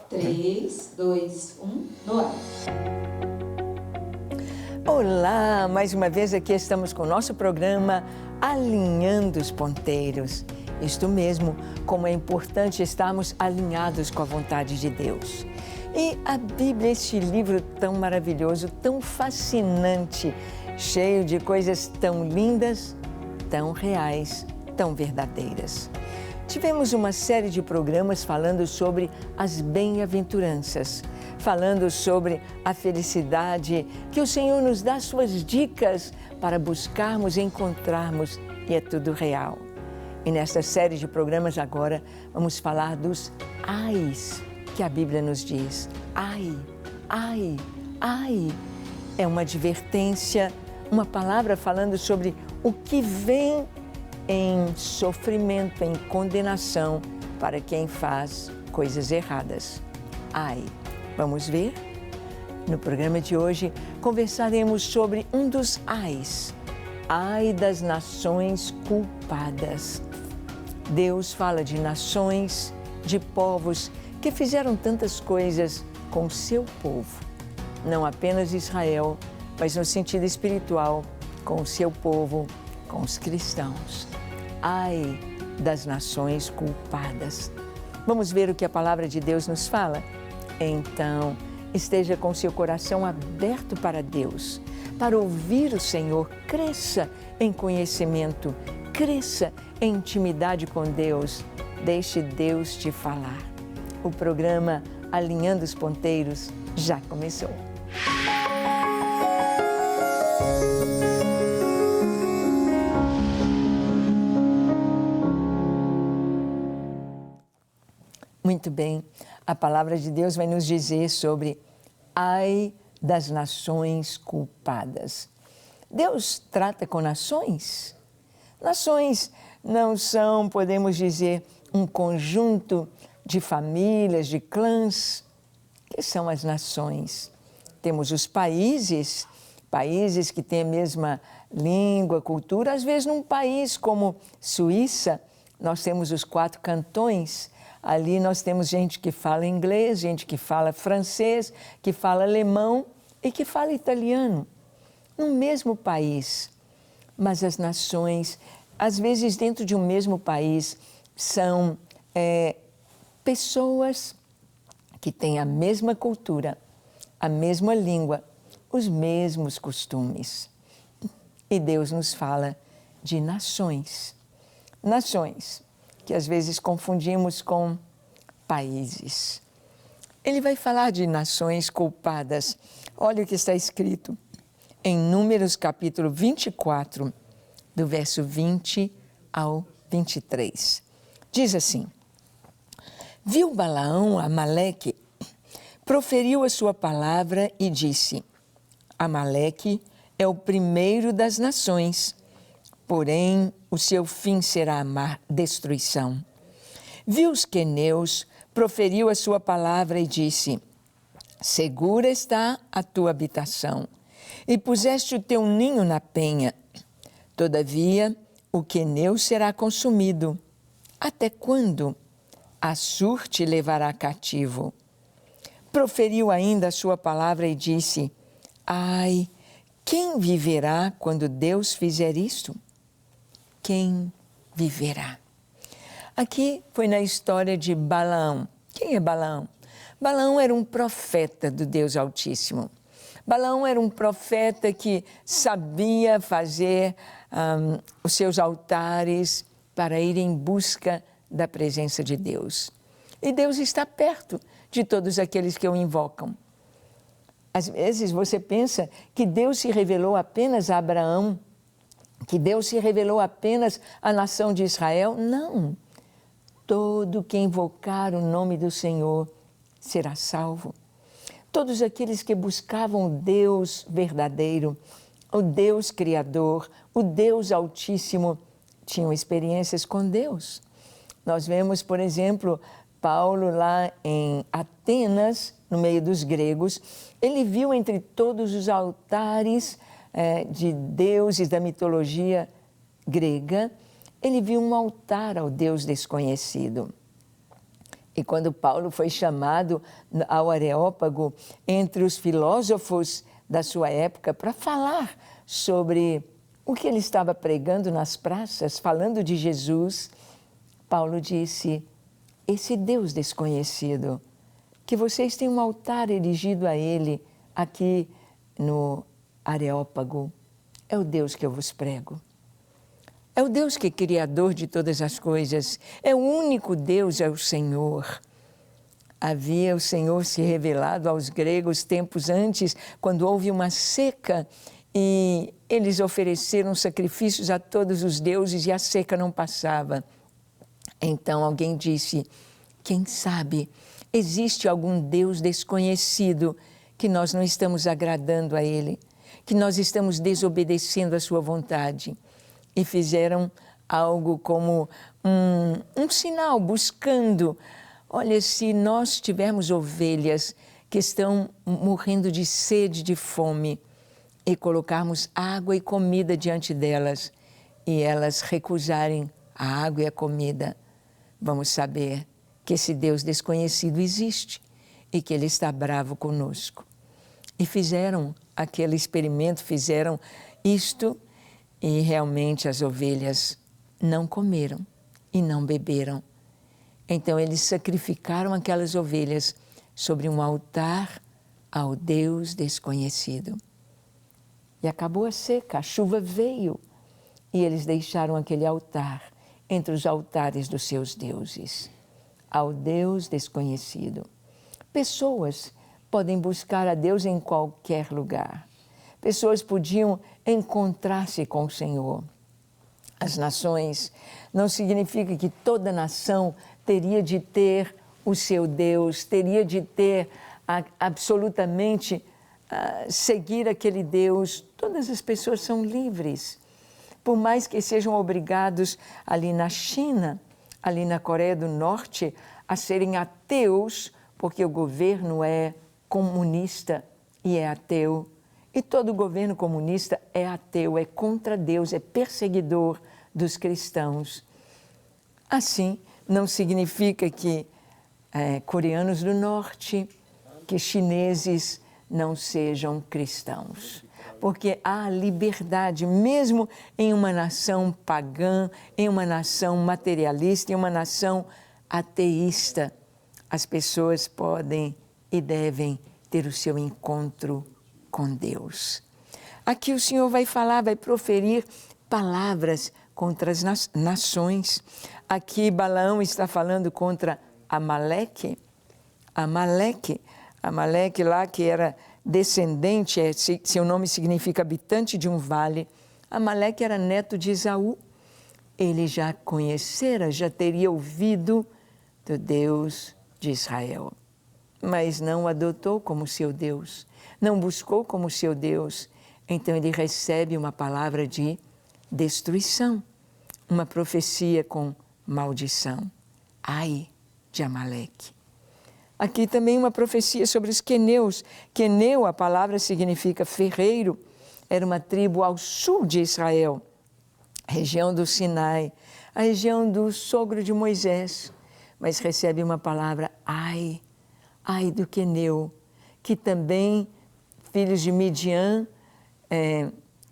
3, 2, 1, no ar. Olá, mais uma vez aqui estamos com o nosso programa Alinhando os Ponteiros. Isto mesmo, como é importante estarmos alinhados com a vontade de Deus. E a Bíblia, este livro tão maravilhoso, tão fascinante, cheio de coisas tão lindas, tão reais, tão verdadeiras. Tivemos uma série de programas falando sobre as bem-aventuranças, falando sobre a felicidade, que o Senhor nos dá suas dicas para buscarmos e encontrarmos, e é tudo real. E nesta série de programas agora vamos falar dos ais que a Bíblia nos diz. Ai, ai, ai. É uma advertência, uma palavra falando sobre o que vem em sofrimento, em condenação para quem faz coisas erradas. Ai, vamos ver? No programa de hoje conversaremos sobre um dos ais. Ai das nações culpadas. Deus fala de nações, de povos que fizeram tantas coisas com o seu povo. Não apenas Israel, mas no sentido espiritual, com o seu povo, com os cristãos. Ai das nações culpadas. Vamos ver o que a palavra de Deus nos fala? Então, esteja com seu coração aberto para Deus, para ouvir o Senhor. Cresça em conhecimento, cresça em intimidade com Deus. Deixe Deus te falar. O programa Alinhando os Ponteiros já começou. Muito bem, a palavra de Deus vai nos dizer sobre ai das nações culpadas. Deus trata com nações? Nações não são, podemos dizer, um conjunto de famílias, de clãs. Que são as nações? Temos os países que têm a mesma língua, cultura. Às vezes, num país como Suíça, nós temos os 4 cantões. Ali nós temos gente que fala inglês, gente que fala francês, que fala alemão e que fala italiano. No mesmo país. Mas as nações, às vezes dentro de um mesmo país, são pessoas que têm a mesma cultura, a mesma língua, os mesmos costumes. E Deus nos fala de nações. Nações que às vezes confundimos com países. Ele vai falar de nações culpadas. Olha o que está escrito em Números capítulo 24, do verso 20 ao 23. Diz assim: Viu Balaão Amaleque, proferiu a sua palavra e disse: Amaleque é o primeiro das nações, porém o seu fim será a destruição. Viu os queneus, proferiu a sua palavra e disse: Segura está a tua habitação, e puseste o teu ninho na penha. Todavia, o queneu será consumido. Até quando? Assur te levará cativo. Proferiu ainda a sua palavra e disse: Ai, quem viverá quando Deus fizer isto? Quem viverá? Aqui foi na história de Balaão. Quem é Balaão? Balaão era um profeta do Deus Altíssimo. Balaão era um profeta que sabia fazer os seus altares para ir em busca da presença de Deus. E Deus está perto de todos aqueles que o invocam. Às vezes você pensa que Deus se revelou apenas a Abraão, que Deus se revelou apenas à nação de Israel. Não. Todo que invocar o nome do Senhor será salvo. Todos aqueles que buscavam o Deus verdadeiro, o Deus Criador, o Deus Altíssimo, tinham experiências com Deus. Nós vemos, por exemplo, Paulo lá em Atenas, no meio dos gregos, ele viu entre todos os altares de deuses da mitologia grega, ele viu um altar ao Deus desconhecido. E quando Paulo foi chamado ao Areópago, entre os filósofos da sua época, para falar sobre o que ele estava pregando nas praças, falando de Jesus, Paulo disse: esse Deus desconhecido, que vocês têm um altar erigido a ele aqui no Areópago, é o Deus que eu vos prego. É o Deus que é criador de todas as coisas. É o único Deus, é o Senhor. Havia o Senhor se revelado aos gregos tempos antes, quando houve uma seca e eles ofereceram sacrifícios a todos os deuses e a seca não passava. Então alguém disse: quem sabe existe algum Deus desconhecido que nós não estamos agradando a Ele, que nós estamos desobedecendo a sua vontade. E fizeram algo como um sinal, buscando, olha, se nós tivermos ovelhas que estão morrendo de sede, de fome, e colocarmos água e comida diante delas, e elas recusarem a água e a comida, vamos saber que esse Deus desconhecido existe e que Ele está bravo conosco. E fizeram aquele experimento, fizeram isto, e realmente as ovelhas não comeram e não beberam. Então eles sacrificaram aquelas ovelhas sobre um altar ao Deus desconhecido. E acabou a seca, a chuva veio, e eles deixaram aquele altar entre os altares dos seus deuses, ao Deus desconhecido. Pessoas podem buscar a Deus em qualquer lugar. Pessoas podiam encontrar-se com o Senhor. As nações não significa que toda nação teria de ter o seu Deus, teria de ter absolutamente seguir aquele Deus. Todas as pessoas são livres. Por mais que sejam obrigados ali na China, ali na Coreia do Norte, a serem ateus, porque o governo é comunista e é ateu. E todo governo comunista é ateu, é contra Deus, é perseguidor dos cristãos. Assim, não significa que coreanos do norte, que chineses não sejam cristãos. Porque há liberdade, mesmo em uma nação pagã, em uma nação materialista, em uma nação ateísta. As pessoas podem e devem ter o seu encontro com Deus. Aqui o Senhor vai falar, vai proferir palavras contra as nações. Aqui Balaão está falando contra Amaleque. Amaleque lá que era descendente, seu nome significa habitante de um vale. Amaleque era neto de Esaú. Ele já conhecera, já teria ouvido do Deus de Israel, mas não o adotou como seu Deus, não buscou como seu Deus. Então ele recebe uma palavra de destruição, uma profecia com maldição. Ai de Amaleque. Aqui também uma profecia sobre os queneus. Queneu, a palavra significa ferreiro, era uma tribo ao sul de Israel, região do Sinai, a região do sogro de Moisés, mas recebe uma palavra, ai do queneu, que também, filhos de Midian,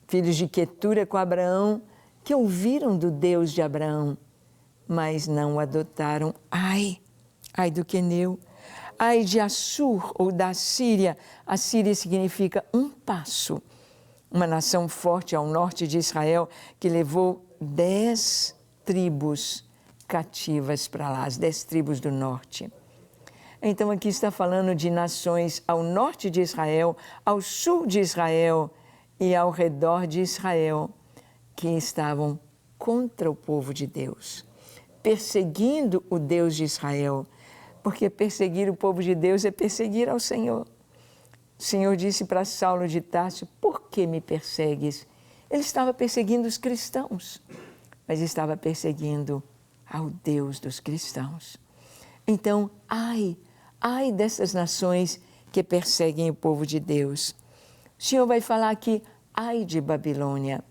filhos de Quetura com Abraão, que ouviram do Deus de Abraão, mas não o adotaram. Ai do queneu. Ai de Assur ou da Síria. A Síria significa um passo. Uma nação forte ao norte de Israel que levou 10 tribos cativas para lá, as 10 tribos do norte. Então aqui está falando de nações ao norte de Israel, ao sul de Israel e ao redor de Israel, que estavam contra o povo de Deus, perseguindo o Deus de Israel, porque perseguir o povo de Deus é perseguir ao Senhor. O Senhor disse para Saulo de Tarso, por que me persegues? Ele estava perseguindo os cristãos, mas estava perseguindo ao Deus dos cristãos. Então, ai dessas nações que perseguem o povo de Deus. O Senhor vai falar aqui, ai de Babilônia.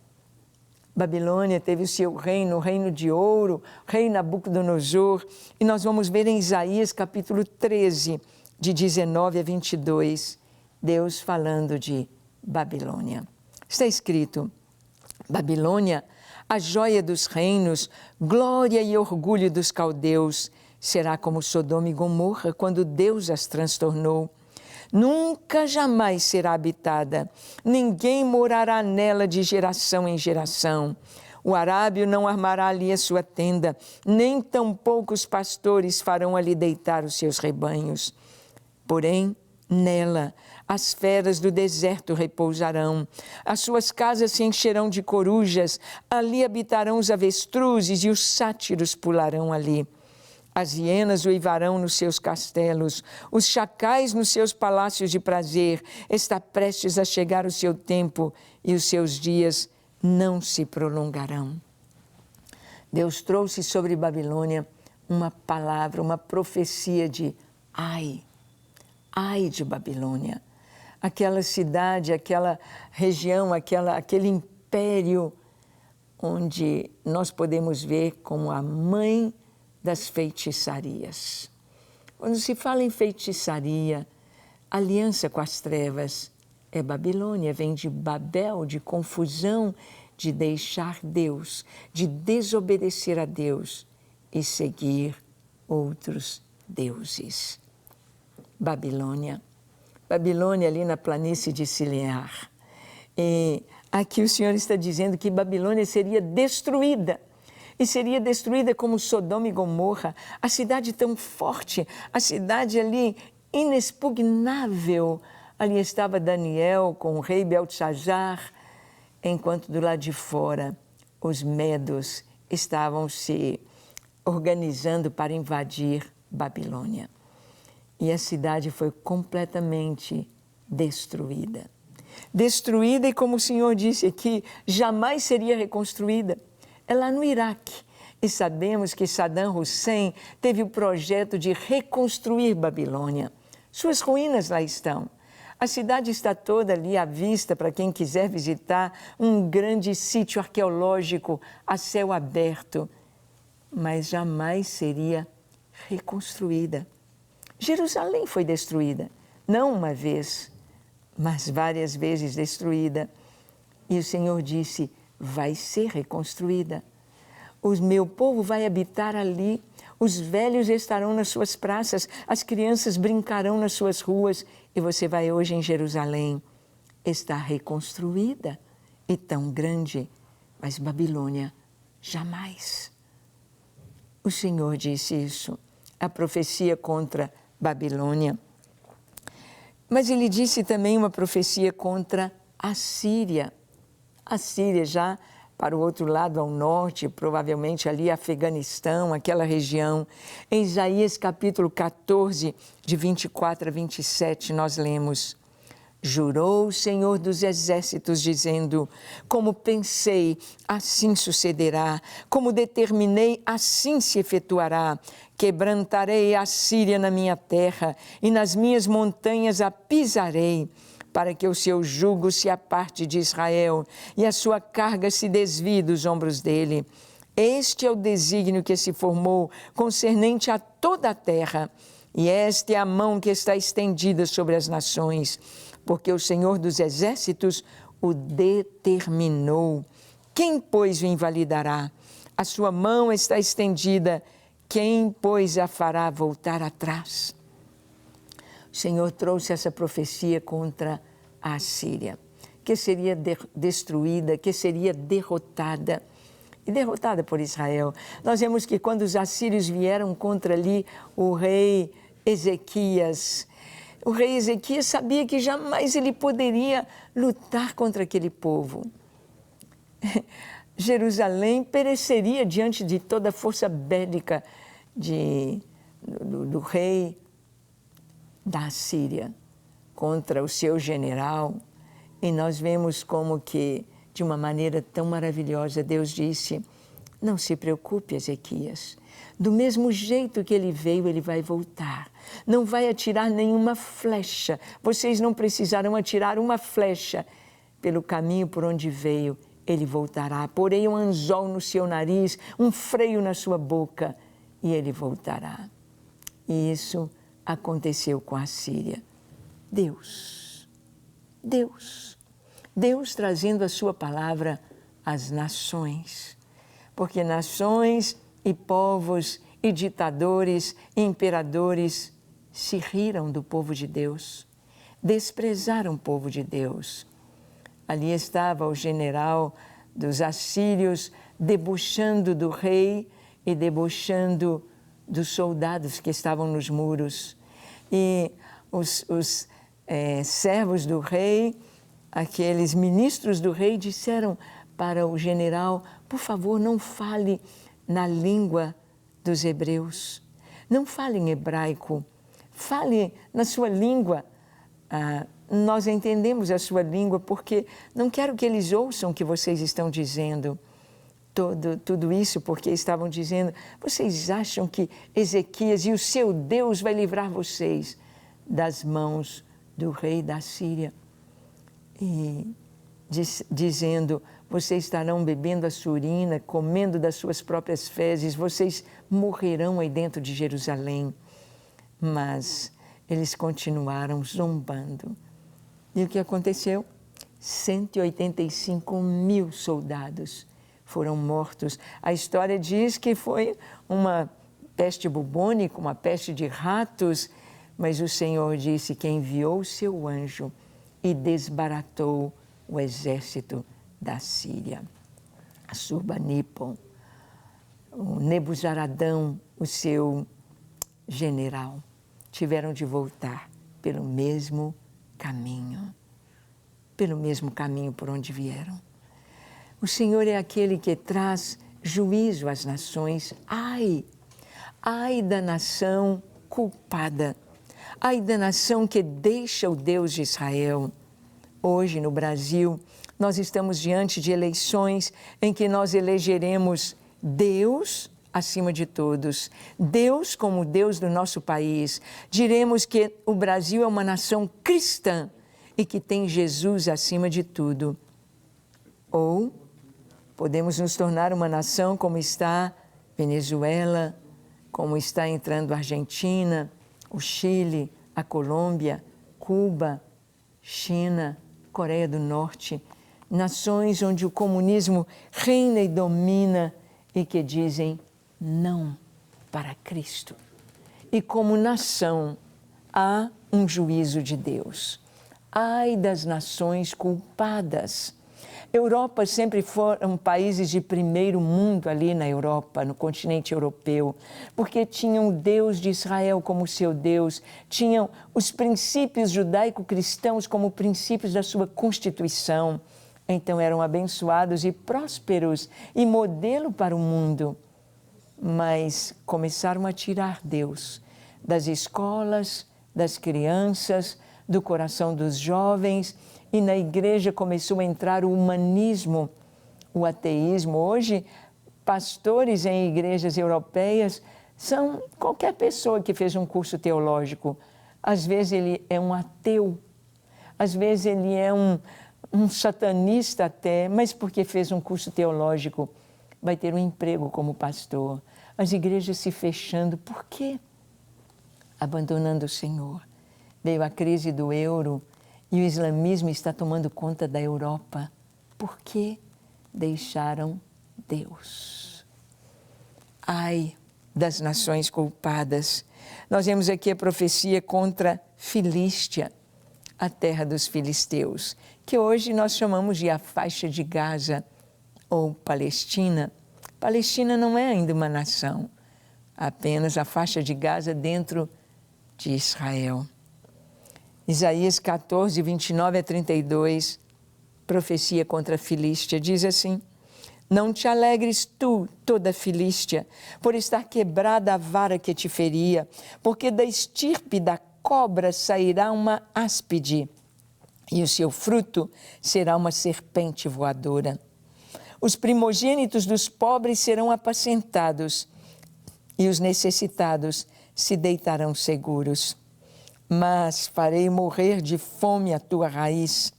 Babilônia teve o seu reino, o reino de ouro, rei Nabucodonosor. E nós vamos ver em Isaías capítulo 13, de 19 a 22, Deus falando de Babilônia. Está escrito: Babilônia, a joia dos reinos, glória e orgulho dos caldeus, será como Sodoma e Gomorra, quando Deus as transtornou. Nunca jamais será habitada, ninguém morará nela de geração em geração. O arábio não armará ali a sua tenda, nem tampouco os pastores farão ali deitar os seus rebanhos. Porém, nela as feras do deserto repousarão, as suas casas se encherão de corujas, ali habitarão os avestruzes e os sátiros pularão ali. As hienas uivarão nos seus castelos, os chacais nos seus palácios de prazer. Está prestes a chegar o seu tempo e os seus dias não se prolongarão. Deus trouxe sobre Babilônia uma palavra, uma profecia de ai de Babilônia. Aquela cidade, aquela região, aquele império onde nós podemos ver como a mãe das feitiçarias. Quando se fala em feitiçaria, aliança com as trevas, é Babilônia, vem de Babel, de confusão, de deixar Deus, de desobedecer a Deus e seguir outros deuses. Babilônia ali na planície de Silear. E aqui o Senhor está dizendo que Babilônia seria destruída. E seria destruída como Sodoma e Gomorra, a cidade tão forte, a cidade ali inexpugnável. Ali estava Daniel com o rei Beltesazar, enquanto do lado de fora os medos estavam se organizando para invadir Babilônia. E a cidade foi completamente destruída. Destruída e, como o Senhor disse aqui, jamais seria reconstruída. É lá no Iraque. E sabemos que Saddam Hussein teve o projeto de reconstruir Babilônia. Suas ruínas lá estão. A cidade está toda ali à vista para quem quiser visitar, um grande sítio arqueológico a céu aberto. Mas jamais seria reconstruída. Jerusalém foi destruída, não uma vez, mas várias vezes destruída. E o Senhor disse: vai ser reconstruída. O meu povo vai habitar ali, os velhos estarão nas suas praças, as crianças brincarão nas suas ruas, e você vai hoje em Jerusalém. Está reconstruída e tão grande, mas Babilônia jamais. O Senhor disse isso, a profecia contra Babilônia. Mas ele disse também uma profecia contra a Síria. A Síria já para o outro lado, ao norte, provavelmente ali Afeganistão, aquela região. Em Isaías capítulo 14, de 24 a 27, nós lemos: jurou o Senhor dos Exércitos, dizendo: como pensei, assim sucederá, como determinei, assim se efetuará. Quebrantarei a Síria na minha terra, e nas minhas montanhas a pisarei, para que o seu jugo se aparte de Israel e a sua carga se desvie dos ombros dele. Este é o desígnio que se formou concernente a toda a terra, e esta é a mão que está estendida sobre as nações, porque o Senhor dos Exércitos o determinou. Quem, pois, o invalidará? A sua mão está estendida, quem, pois, a fará voltar atrás? O Senhor trouxe essa profecia contra a Assíria, que seria destruída, que seria derrotada, e derrotada por Israel. Nós vemos que quando os assírios vieram contra ali o rei Ezequias sabia que jamais ele poderia lutar contra aquele povo. Jerusalém pereceria diante de toda a força bélica do rei da Síria contra o seu general. E nós vemos como que, de uma maneira tão maravilhosa, Deus disse: não se preocupe, Ezequias, do mesmo jeito que ele veio, ele vai voltar. Não vai atirar nenhuma flecha, vocês não precisarão atirar uma flecha pelo caminho por onde veio, ele voltará. Porei um anzol no seu nariz, um freio na sua boca, e ele voltará. E isso aconteceu com a Síria. Deus trazendo a sua palavra às nações. Porque nações e povos e ditadores e imperadores se riram do povo de Deus, desprezaram o povo de Deus. Ali estava o general dos assírios debochando do rei e debochando dos soldados que estavam nos muros. E os servos do rei, aqueles ministros do rei, disseram para o general: por favor, não fale na língua dos hebreus, não fale em hebraico, fale na sua língua. Nós entendemos a sua língua, porque não quero que eles ouçam o que vocês estão dizendo. Tudo isso porque estavam dizendo: vocês acham que Ezequias e o seu Deus vai livrar vocês das mãos do rei da Síria? E dizendo: vocês estarão bebendo a sua urina, comendo das suas próprias fezes, vocês morrerão aí dentro de Jerusalém. Mas eles continuaram zombando. E o que aconteceu? 185.000 soldados foram mortos. A história diz que foi uma peste bubônica, uma peste de ratos, mas o Senhor disse que enviou o seu anjo e desbaratou o exército da Síria. Assurbanipal, o Nebuzaradão, o seu general, tiveram de voltar pelo mesmo caminho por onde vieram. O Senhor é aquele que traz juízo às nações. Ai da nação culpada, ai da nação que deixa o Deus de Israel. Hoje, no Brasil, nós estamos diante de eleições em que nós elegeremos Deus acima de todos, Deus como Deus do nosso país. Diremos que o Brasil é uma nação cristã e que tem Jesus acima de tudo. Ou podemos nos tornar uma nação como está Venezuela, como está entrando a Argentina, o Chile, a Colômbia, Cuba, China, Coreia do Norte, nações onde o comunismo reina e domina e que dizem não para Cristo. E como nação há um juízo de Deus. Ai das nações culpadas. Europa sempre foram países de primeiro mundo ali na Europa, no continente europeu, porque tinham o Deus de Israel como seu Deus, tinham os princípios judaico-cristãos como princípios da sua Constituição. Então eram abençoados e prósperos e modelo para o mundo. Mas começaram a tirar Deus das escolas, das crianças, do coração dos jovens, e na igreja começou a entrar o humanismo, o ateísmo. Hoje, pastores em igrejas europeias são qualquer pessoa que fez um curso teológico. Às vezes ele é um ateu, às vezes ele é um satanista até, mas porque fez um curso teológico, vai ter um emprego como pastor. As igrejas se fechando, por quê? Abandonando o Senhor. Veio a crise do euro e o islamismo está tomando conta da Europa. Por quê? Deixaram Deus. Ai das nações culpadas. Nós vemos aqui a profecia contra Filístia, a terra dos filisteus, que hoje nós chamamos de a faixa de Gaza ou Palestina. Palestina não é ainda uma nação, apenas a faixa de Gaza dentro de Israel. Isaías 14, 29 a 32, profecia contra a Filístia, diz assim: não te alegres tu, toda Filístia, por estar quebrada a vara que te feria, porque da estirpe da cobra sairá uma áspide, e o seu fruto será uma serpente voadora. Os primogênitos dos pobres serão apacentados, e os necessitados se deitarão seguros. Mas farei morrer de fome a tua raiz,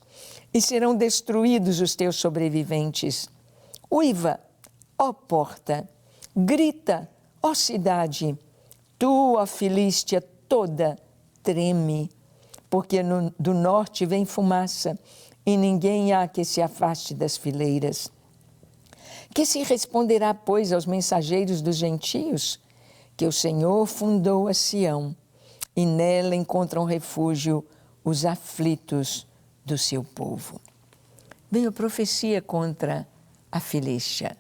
e serão destruídos os teus sobreviventes. Uiva, ó porta, grita, ó cidade, tu, ó Filístia toda, treme, porque do norte vem fumaça, e ninguém há que se afaste das fileiras. Que se responderá, pois, aos mensageiros dos gentios? Que o Senhor fundou a Sião, e nela encontram refúgio os aflitos do seu povo. Veio a profecia contra a Filístia,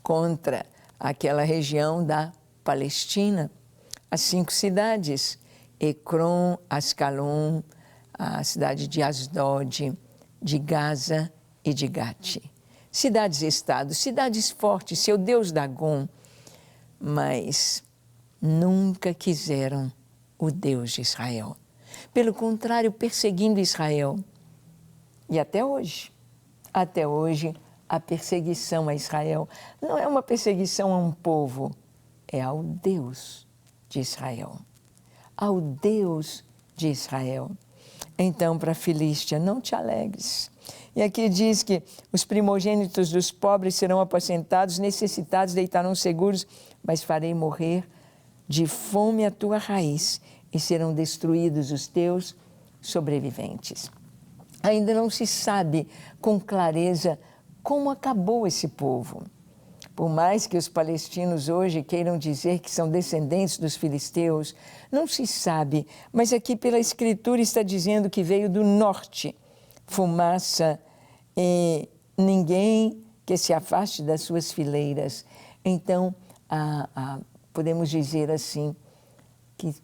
contra aquela região da Palestina, as 5 cidades, Ecrom, Ascalon, a cidade de Asdod, de Gaza e de Gate. Cidades-estado, cidades fortes, seu Deus Dagom, mas nunca quiseram o Deus de Israel. Pelo contrário, perseguindo Israel. E até hoje, a perseguição a Israel não é uma perseguição a um povo, é ao Deus de Israel. Ao Deus de Israel. Então, para a Filístia, não te alegres. E aqui diz que os primogênitos dos pobres serão apacentados, necessitados deitarão seguros, mas farei morrer de fome a tua raiz e serão destruídos os teus sobreviventes. Ainda não se sabe com clareza como acabou esse povo. Por mais que os palestinos hoje queiram dizer que são descendentes dos filisteus, não se sabe, mas aqui pela Escritura está dizendo que veio do norte, fumaça e ninguém que se afaste das suas fileiras. Então, podemos dizer assim, que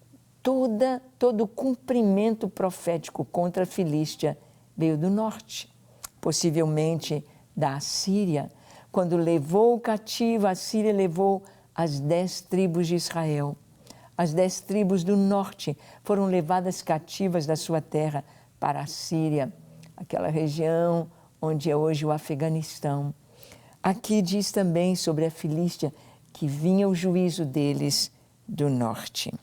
todo o cumprimento profético contra a Filístia veio do norte, possivelmente da Assíria. Quando levou cativo, a Síria levou as 10 tribos de Israel. As 10 tribos do norte foram levadas cativas da sua terra para a Síria, aquela região onde é hoje o Afeganistão. Aqui diz também sobre a Filístia que vinha o juízo deles do norte.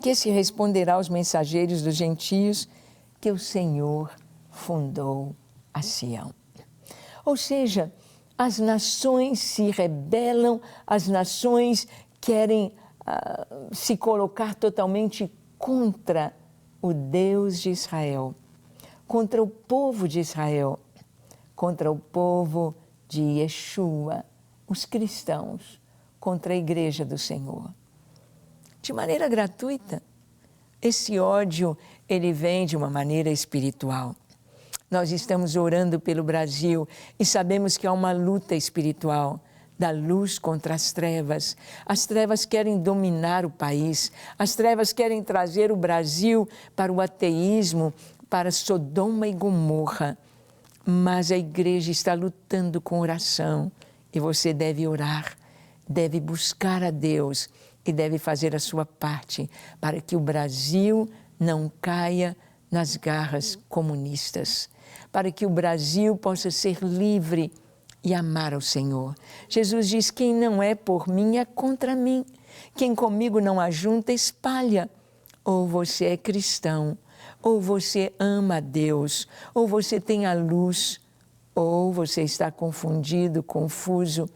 Que se responderá aos mensageiros dos gentios que o Senhor fundou a Sião. Ou seja, as nações se rebelam, as nações querem se colocar totalmente contra o Deus de Israel, contra o povo de Israel, contra o povo de Yeshua, os cristãos, contra a igreja do Senhor. De maneira gratuita, esse ódio, ele vem de uma maneira espiritual. Nós estamos orando pelo Brasil e sabemos que há uma luta espiritual da luz contra as trevas. As trevas querem dominar o país, as trevas querem trazer o Brasil para o ateísmo, para Sodoma e Gomorra. Mas a igreja está lutando com oração e você deve orar, deve buscar a Deus e deve fazer a sua parte para que o Brasil não caia nas garras comunistas, para que o Brasil possa ser livre e amar ao Senhor. Jesus diz, quem não é por mim é contra mim. Quem comigo não ajunta, espalha. Ou você é cristão, ou você ama a Deus, ou você tem a luz, ou você está confundido, confuso,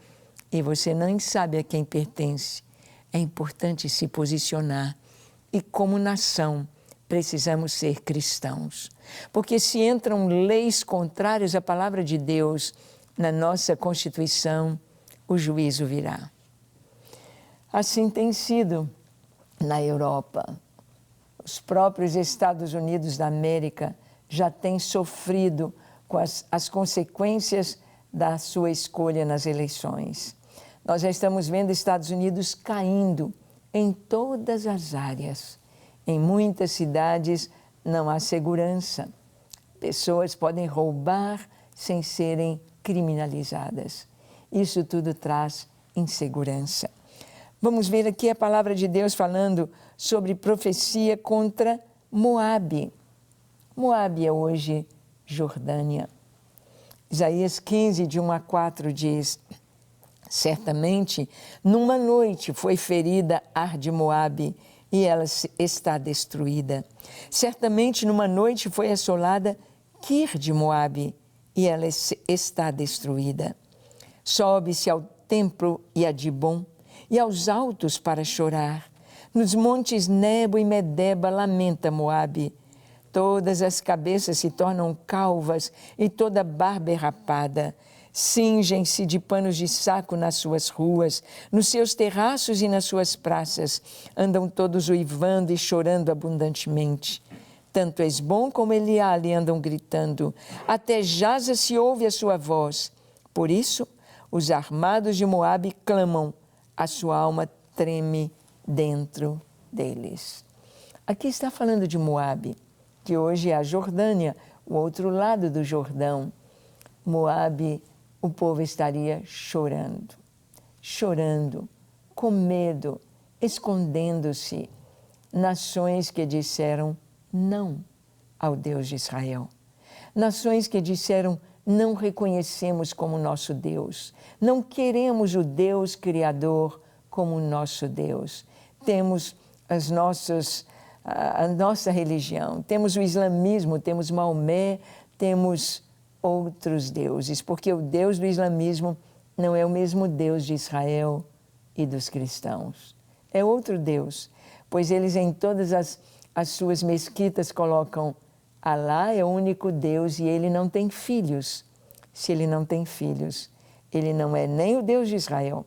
e você nem sabe a quem pertence. É importante se posicionar. E como nação, precisamos ser cristãos. Porque se entram leis contrárias à palavra de Deus na nossa Constituição, o juízo virá. Assim tem sido na Europa. Os próprios Estados Unidos da América já têm sofrido com as consequências da sua escolha nas eleições. Nós já estamos vendo Estados Unidos caindo em todas as áreas. Em muitas cidades não há segurança. Pessoas podem roubar sem serem criminalizadas. Isso tudo traz insegurança. Vamos ver aqui a palavra de Deus falando sobre profecia contra Moabe. Moabe é hoje Jordânia. Isaías 15, de 1 a 4 diz, certamente numa noite foi ferida Ar de Moabe, e ela está destruída. Certamente numa noite foi assolada Kir de Moabe, e ela está destruída. Sobe-se ao templo e a Dibon, e aos altos para chorar. Nos montes Nebo e Medeba lamenta Moabe. Todas as cabeças se tornam calvas e toda barba é rapada. Cingem-se de panos de saco nas suas ruas, nos seus terraços e nas suas praças. Andam todos uivando e chorando abundantemente. Tanto Esbom como Eliale andam gritando. Até Jaza se ouve a sua voz. Por isso, os armados de Moabe clamam. A sua alma treme dentro deles. Aqui está falando de Moabe, que hoje é a Jordânia, o outro lado do Jordão. Moabe, o povo estaria chorando, com medo, escondendo-se. Nações que disseram não ao Deus de Israel. Nações que disseram não reconhecemos como nosso Deus. Não queremos o Deus Criador como nosso Deus. Temos a nossa religião, temos o islamismo, temos Maomé, temos outros deuses, porque o Deus do islamismo não é o mesmo Deus de Israel e dos cristãos. É outro Deus, pois eles em todas as suas mesquitas colocam Alá é o único Deus e ele não tem filhos. Se ele não tem filhos, ele não é nem o Deus de Israel,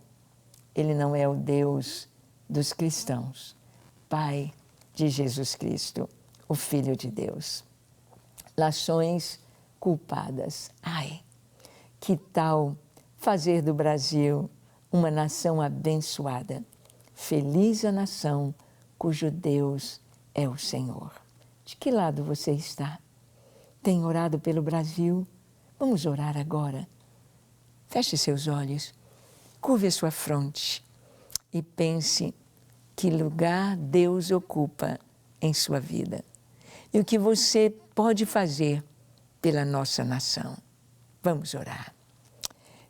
ele não é o Deus dos cristãos, Pai de Jesus Cristo, o Filho de Deus. Nações culpadas. Ai, que tal fazer do Brasil uma nação abençoada? Feliz a nação cujo Deus é o Senhor. De que lado você está? Tem orado pelo Brasil? Vamos orar agora. Feche seus olhos, curve a sua fronte e pense que lugar Deus ocupa em sua vida e o que você pode fazer pela nossa nação. Vamos orar.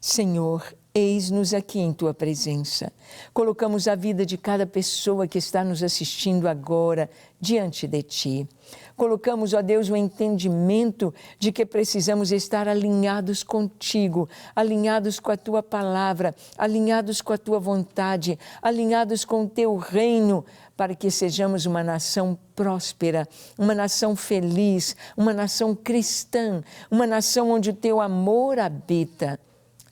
Senhor, eis-nos aqui em Tua presença. Colocamos a vida de cada pessoa que está nos assistindo agora diante de Ti. Colocamos, ó Deus, o entendimento de que precisamos estar alinhados contigo, alinhados com a Tua palavra, alinhados com a Tua vontade, alinhados com o Teu reino, para que sejamos uma nação próspera, uma nação feliz, uma nação cristã, uma nação onde o Teu amor habita.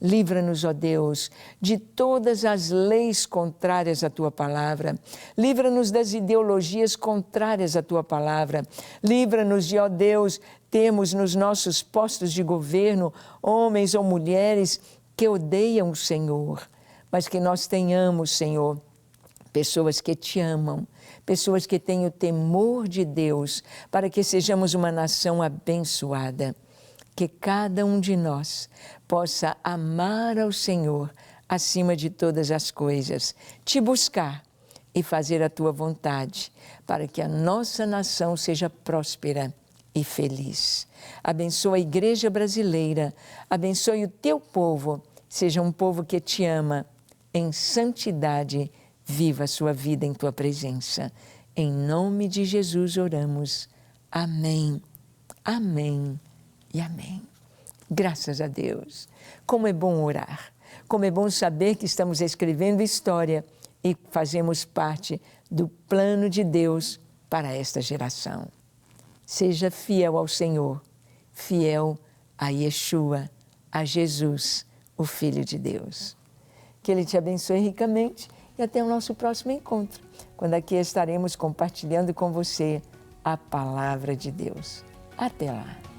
Livra-nos, ó Deus, de todas as leis contrárias à Tua palavra. Livra-nos das ideologias contrárias à Tua palavra. Livra-nos de, ó Deus, termos nos nossos postos de governo homens ou mulheres que odeiam o Senhor, mas que nós tenhamos, Senhor, pessoas que Te amam, pessoas que têm o temor de Deus, para que sejamos uma nação abençoada. Que cada um de nós possa amar ao Senhor acima de todas as coisas, Te buscar e fazer a Tua vontade, para que a nossa nação seja próspera e feliz. Abençoa a Igreja brasileira, abençoe o Teu povo, seja um povo que Te ama, em santidade, viva a sua vida em Tua presença. Em nome de Jesus oramos. Amém, amém e amém. Graças a Deus. Como é bom orar. Como é bom saber que estamos escrevendo história e fazemos parte do plano de Deus para esta geração. Seja fiel ao Senhor, fiel a Yeshua, a Jesus, o Filho de Deus. Que Ele te abençoe ricamente e até o nosso próximo encontro, quando aqui estaremos compartilhando com você a palavra de Deus. Até lá!